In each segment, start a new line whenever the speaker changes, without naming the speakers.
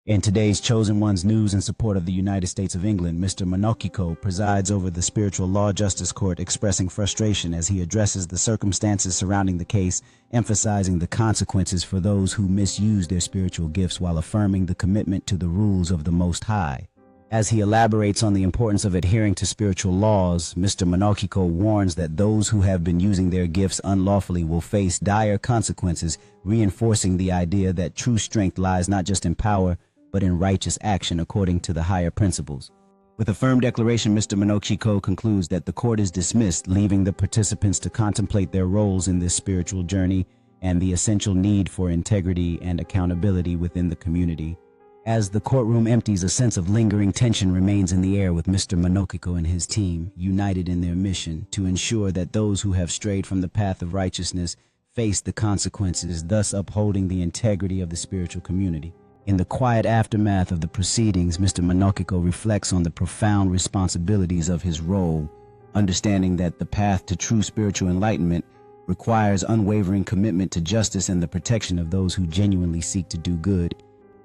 In today's Chosen One's news in support of the United States of England, Mr. Manocchico presides over the Spiritual Law Justice Court, expressing frustration as he addresses the circumstances surrounding the case, emphasizing the consequences for those who misuse their spiritual gifts while affirming the commitment to the rules of the Most High. As he elaborates on the importance of adhering to spiritual laws, Mr. Manocchico warns that those who have been using their gifts unlawfully will face dire consequences, reinforcing the idea that true strength lies not just in power, but in righteous action according to the higher principles. With a firm declaration, Mr. Manocchico concludes that the court is dismissed, leaving the participants to contemplate their roles in this spiritual journey and the essential need for integrity and accountability within the community. As the courtroom empties, a sense of lingering tension remains in the air, with Mr. Manocchico and his team united in their mission to ensure that those who have strayed from the path of righteousness face the consequences, thus upholding the integrity of the spiritual community. In the quiet aftermath of the proceedings, Mr. Manocchico reflects on the profound responsibilities of his role, understanding that the path to true spiritual enlightenment requires unwavering commitment to justice and the protection of those who genuinely seek to do good.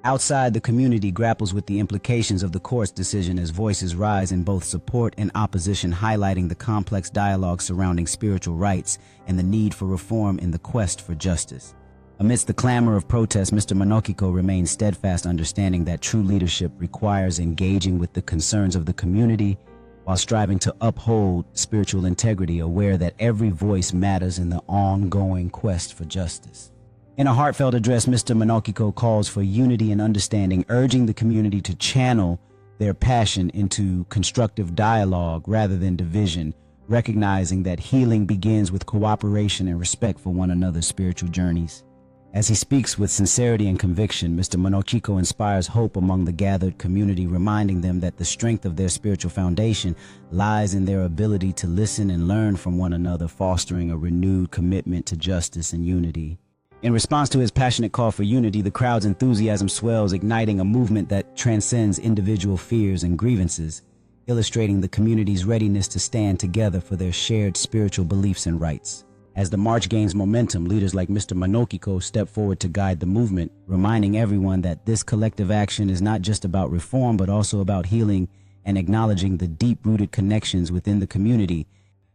Outside, the community grapples with the implications of the court's decision as voices rise in both support and opposition, highlighting the complex dialogue surrounding spiritual rights and the need for reform in the quest for justice. Amidst the clamor of protest, Mr. Manocchico remains steadfast, understanding that true leadership requires engaging with the concerns of the community while striving to uphold spiritual integrity, aware that every voice matters in the ongoing quest for justice. In a heartfelt address, Mr. Manocchico calls for unity and understanding, urging the community to channel their passion into constructive dialogue rather than division, recognizing that healing begins with cooperation and respect for one another's spiritual journeys. As he speaks with sincerity and conviction, Mr. Manocchico inspires hope among the gathered community, reminding them that the strength of their spiritual foundation lies in their ability to listen and learn from one another, fostering a renewed commitment to justice and unity. In response to his passionate call for unity, the crowd's enthusiasm swells, igniting a movement that transcends individual fears and grievances, illustrating the community's readiness to stand together for their shared spiritual beliefs and rights. As the march gains momentum, leaders like Mr. Manocchico step forward to guide the movement, reminding everyone that this collective action is not just about reform, but also about healing and acknowledging the deep-rooted connections within the community.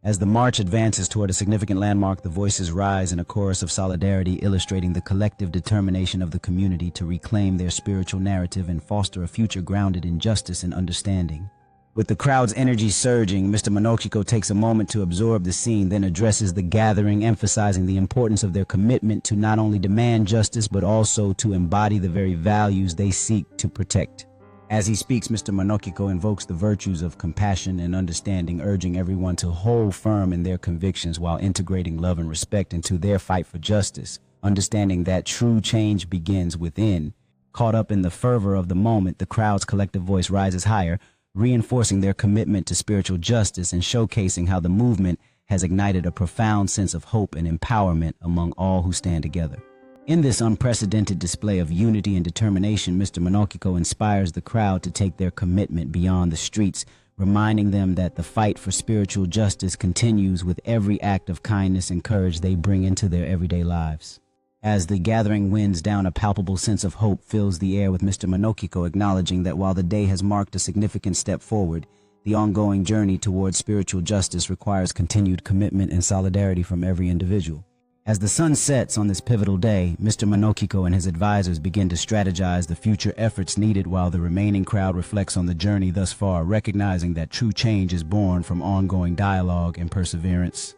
As the march advances toward a significant landmark, the voices rise in a chorus of solidarity, illustrating the collective determination of the community to reclaim their spiritual narrative and foster a future grounded in justice and understanding. With the crowd's energy surging, Mr. Manocchico takes a moment to absorb the scene, then addresses the gathering, emphasizing the importance of their commitment to not only demand justice, but also to embody the very values they seek to protect. As he speaks, Mr. Manocchico invokes the virtues of compassion and understanding, urging everyone to hold firm in their convictions while integrating love and respect into their fight for justice, understanding that true change begins within. Caught up in the fervor of the moment, the crowd's collective voice rises higher, reinforcing their commitment to spiritual justice and showcasing how the movement has ignited a profound sense of hope and empowerment among all who stand together. In this unprecedented display of unity and determination, Mr. Manocchico inspires the crowd to take their commitment beyond the streets, reminding them that the fight for spiritual justice continues with every act of kindness and courage they bring into their everyday lives. As the gathering winds down, a palpable sense of hope fills the air, with Mr. Manocchico acknowledging that while the day has marked a significant step forward, the ongoing journey towards spiritual justice requires continued commitment and solidarity from every individual. As the sun sets on this pivotal day, Mr. Manocchico and his advisors begin to strategize the future efforts needed, while the remaining crowd reflects on the journey thus far, recognizing that true change is born from ongoing dialogue and perseverance.